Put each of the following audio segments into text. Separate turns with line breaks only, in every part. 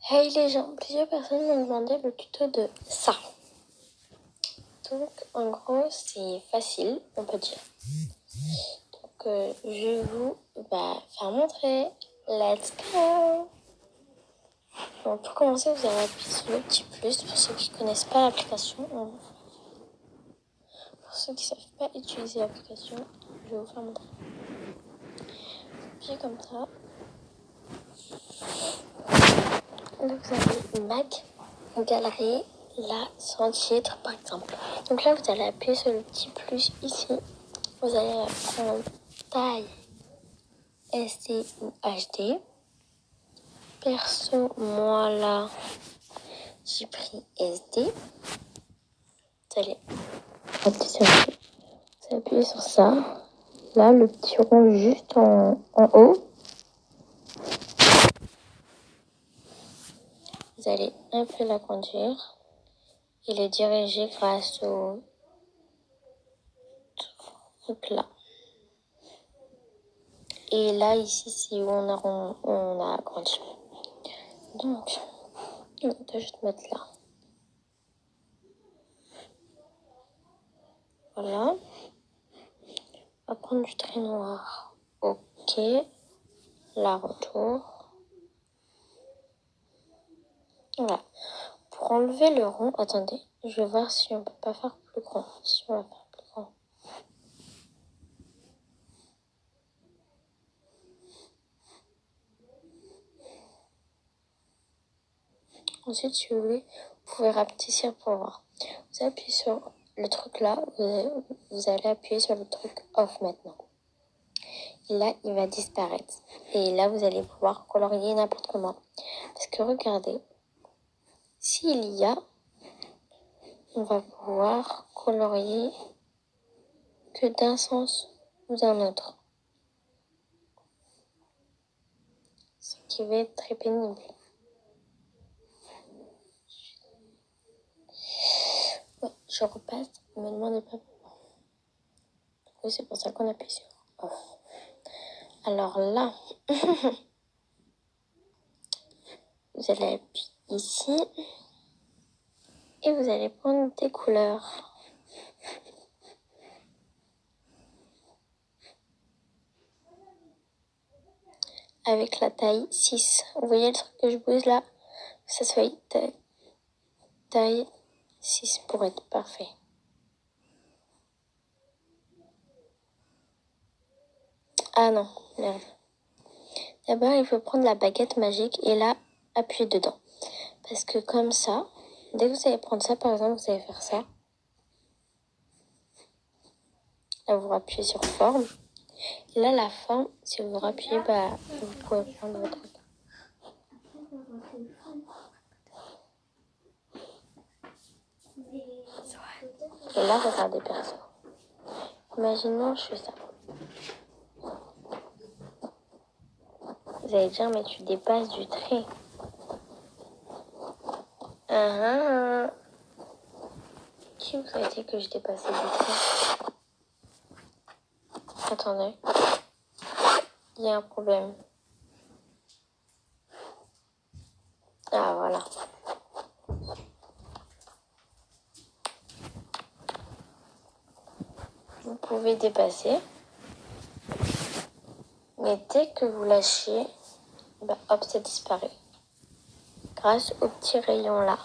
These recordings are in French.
Hey les gens, plusieurs personnes m'ont demandé le tuto de ça. Donc en gros c'est facile, on peut dire. Donc je vais vous faire montrer. Let's go. Donc pour commencer vous allez appuyer sur le petit plus pour ceux qui ne connaissent pas l'application. Pour ceux qui ne savent pas utiliser l'application, je vais vous faire montrer. Puis comme ça. Donc vous avez une Mac, une galerie, là, sans titre par exemple. Donc là vous allez appuyer sur le petit plus ici. Vous allez prendre taille SD ou HD. Perso, moi là, j'ai pris SD. Vous allez appuyer sur ça. Là, le petit rond juste en haut. Vous allez un peu l'agrandir et le diriger grâce au truc là. Et là, ici, c'est où on a agrandi. Donc, on va juste mettre là. Voilà. On va prendre du trait noir. Ok. Là, retour. Voilà. Pour enlever le rond, attendez, je vais voir si on peut pas faire plus grand. Si on va faire plus grand. Ensuite, si vous voulez, vous pouvez rapetisser pour voir. Vous appuyez sur le truc là, vous allez appuyer sur le truc off maintenant. Et là, il va disparaître. Et là, vous allez pouvoir colorier n'importe comment. Parce que regardez, s'il y a, on va pouvoir colorier que d'un sens ou d'un autre. Ce qui va être très pénible. Ouais, je repasse, ne me demandez pas pourquoi. Oui, c'est pour ça qu'on appuie sur off. Alors là, vous allez appuyer ici et vous allez prendre des couleurs. Avec la taille 6. Vous voyez le truc que je bouge là? Ça soit taille 6 pour être parfait. Ah non, merde. D'abord, il faut prendre la baguette magique et là, appuyer dedans. Parce que comme ça, dès que vous allez prendre ça, par exemple, vous allez faire ça. Là, vous appuyez sur forme. Et là, la forme, si vous appuyez, vous pouvez prendre votre truc. Et là, regardez perso. Imaginons, je fais ça. Vous allez dire, mais tu dépasses du trait. Qui vous a dit que je dépassais du trait? Attendez. Il y a un problème. Ah, voilà. Vous pouvez dépasser. Mais dès que vous lâchez, hop, ça disparaît. Grâce au petit rayon là.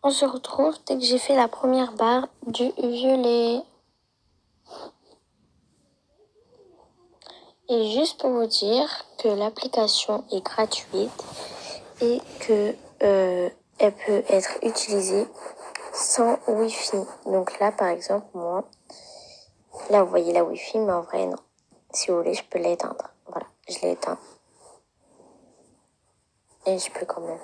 On se retrouve dès que j'ai fait la première barre du violet. Et juste pour vous dire que l'application est gratuite et que elle peut être utilisée sans Wi-Fi. Donc là, par exemple, moi, là, vous voyez la Wi-Fi, mais en vrai, non. Si vous voulez, je peux l'éteindre. Voilà, je l'ai éteint. Et je peux quand même.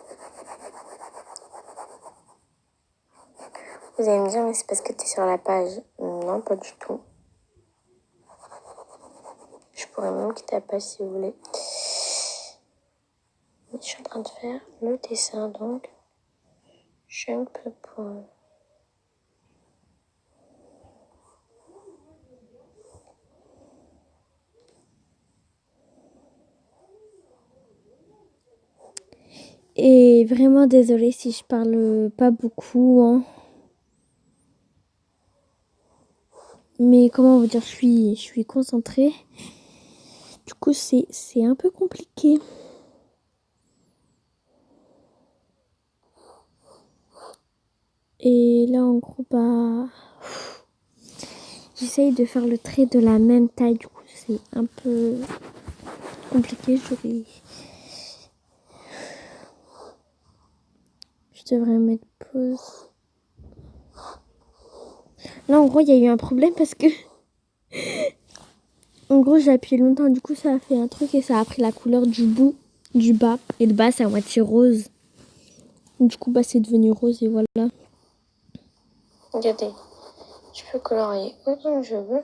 Vous allez me dire, mais c'est parce que tu es sur la page. Non, pas du tout. Je pourrais même quitter la page si vous voulez. Mais je suis en train de faire le dessin, donc je ne peux pas.
Et vraiment désolée si je parle pas beaucoup, hein. Mais comment vous dire, je suis concentrée. Du coup, c'est un peu compliqué. Et là, en gros, j'essaye de faire le trait de la même taille. Du coup, c'est un peu compliqué. Je devrais mettre pause. Là, en gros, il y a eu un problème parce que... En gros, j'ai appuyé longtemps. Du coup, ça a fait un truc et ça a pris la couleur du bout, du bas. Et le bas, c'est à moitié rose. Du coup, c'est devenu rose et voilà.
Regardez, je peux colorier autant que je veux.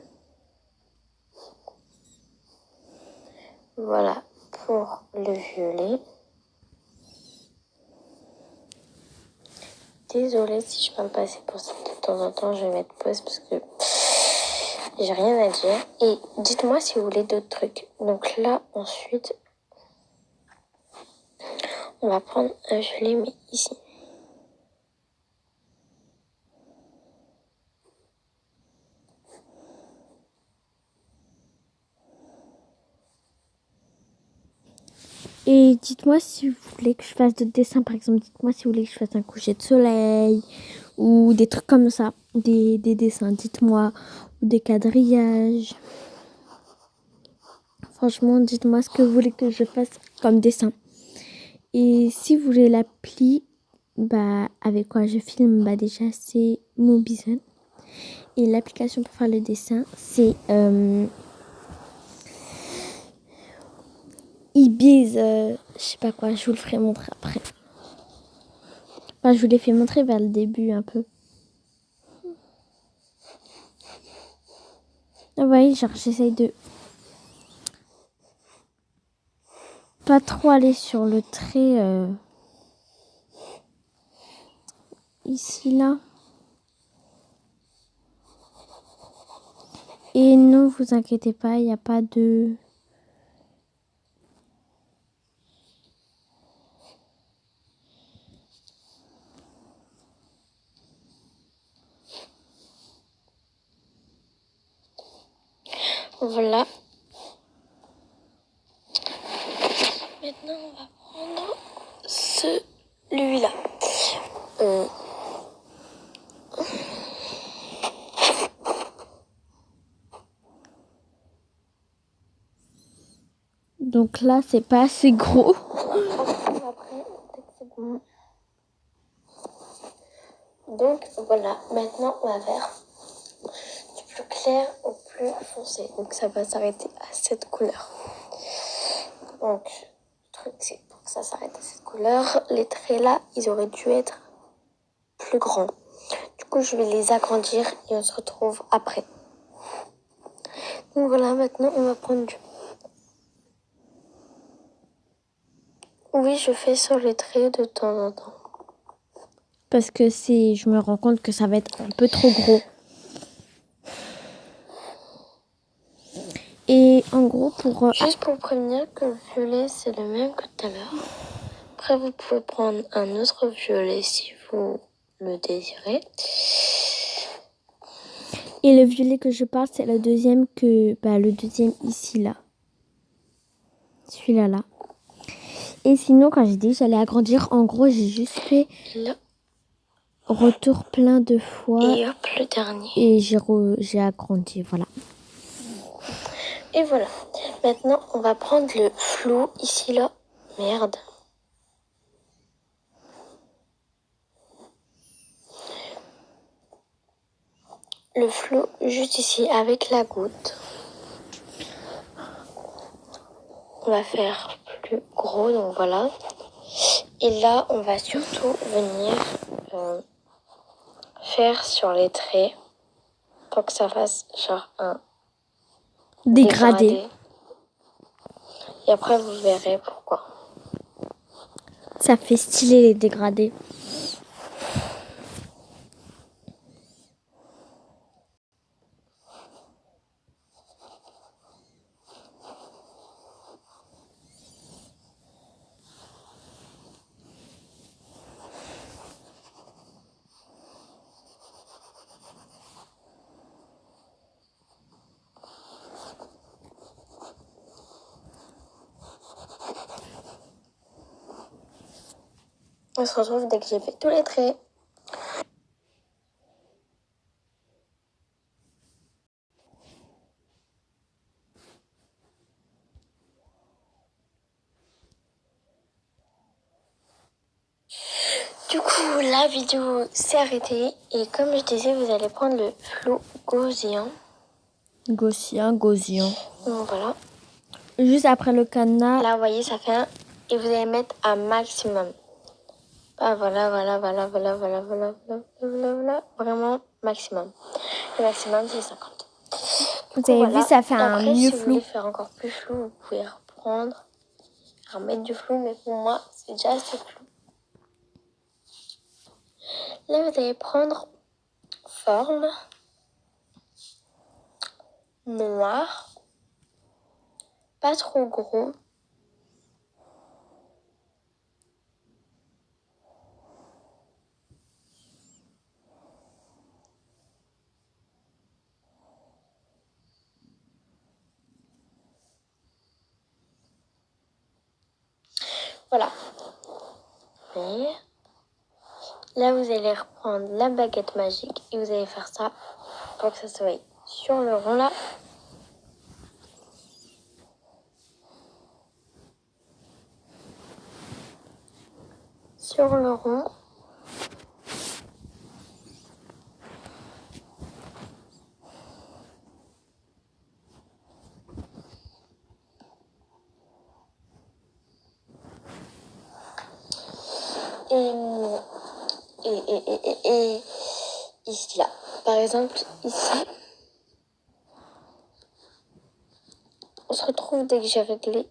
Voilà pour le violet. Désolée si je parle pas assez pour ça. De temps en temps, je vais mettre pause parce que j'ai rien à dire. Et dites-moi si vous voulez d'autres trucs. Donc là, ensuite, on va prendre un violet, mais ici.
Et dites-moi si vous voulez que je fasse d'autres dessins. Par exemple, dites-moi si vous voulez que je fasse un coucher de soleil ou des trucs comme ça. Des dessins, dites-moi. Ou des quadrillages. Franchement, dites-moi ce que vous voulez que je fasse comme dessin. Et si vous voulez l'appli, avec quoi je filme, déjà c'est Mobizen. Et l'application pour faire le dessin, c'est Ibiz, je sais pas quoi, je vous le ferai montrer après. Enfin, je vous l'ai fait montrer vers le début un peu. Ah ouais, genre j'essaye de pas trop aller sur le trait ici là. Et ne vous inquiétez pas, il n'y a pas de...
Voilà. Maintenant, on va prendre celui-là.
Donc là, c'est pas assez gros.
Après, dès que c'est bon. Donc voilà, maintenant on va faire du plus clair au plus foncé. Donc ça va s'arrêter à cette couleur. Donc le truc c'est pour que ça s'arrête à cette couleur, les traits là, ils auraient dû être plus grands. Du coup je vais les agrandir et on se retrouve après. Donc voilà, maintenant on va prendre du... Oui, je fais sur les traits de temps en temps.
Parce que je me rends compte que ça va être un peu trop gros. Et en gros,
Juste pour vous prévenir que le violet, c'est le même que tout à l'heure. Après, vous pouvez prendre un autre violet si vous le désirez.
Et le violet que je parle, c'est le deuxième le deuxième ici, là. Celui-là, là. Et sinon, quand j'ai dit que j'allais agrandir, en gros, j'ai juste fait
Là.
Retour plein de fois.
Et hop, le dernier.
Et j'ai agrandi, voilà.
Et voilà. Maintenant, on va prendre le flou ici, là. Merde. Le flou juste ici, avec la goutte. On va faire plus gros, donc voilà. Et là, on va surtout venir faire sur les traits pour que ça fasse genre un
Dégradé.
Et après, vous verrez pourquoi.
Ça fait stylé les dégradés.
On se retrouve dès que j'ai fait tous les traits. Du coup, la vidéo s'est arrêtée. Et comme je disais, vous allez prendre le flou gaussien.
Gaussien.
Donc voilà.
Juste après le cadenas.
Là, vous voyez, ça fait un. Et vous allez mettre un maximum. Ah, voilà. Vraiment maximum. Le maximum, c'est 50.
Vous avez vu, ça fait un
Après,
mieux
si vous
flou.
voulez faire encore plus flou, vous pouvez reprendre, remettre du flou. Mais pour moi, c'est déjà assez flou. Là, vous allez prendre forme noir, pas trop gros. Voilà. Et là, vous allez reprendre la baguette magique et vous allez faire ça pour que ça soit sur le rond là. Sur le rond. Et ici là. Par exemple, ici, on se retrouve dès que j'ai réglé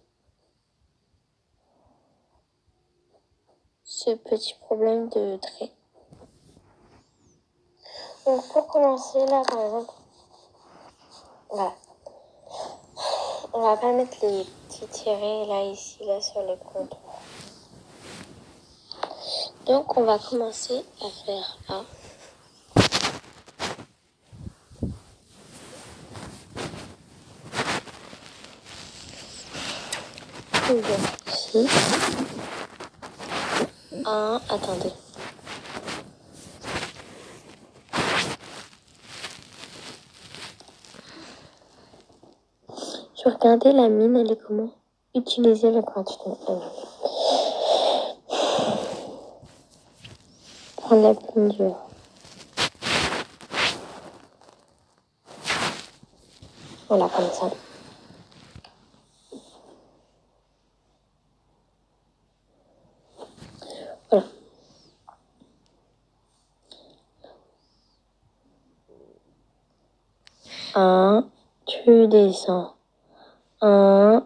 ce petit problème de trait. Donc pour commencer là, par exemple, voilà. On va pas mettre les petits tirés là, ici, là, sur les contours. Donc on va commencer à faire un. Ici. Un, attendez. Je regardais la mine, elle est comment? Utiliser le gratuitement. Prendre la plume dure. Voilà, comme ça. Voilà. Un, tu descends. Un,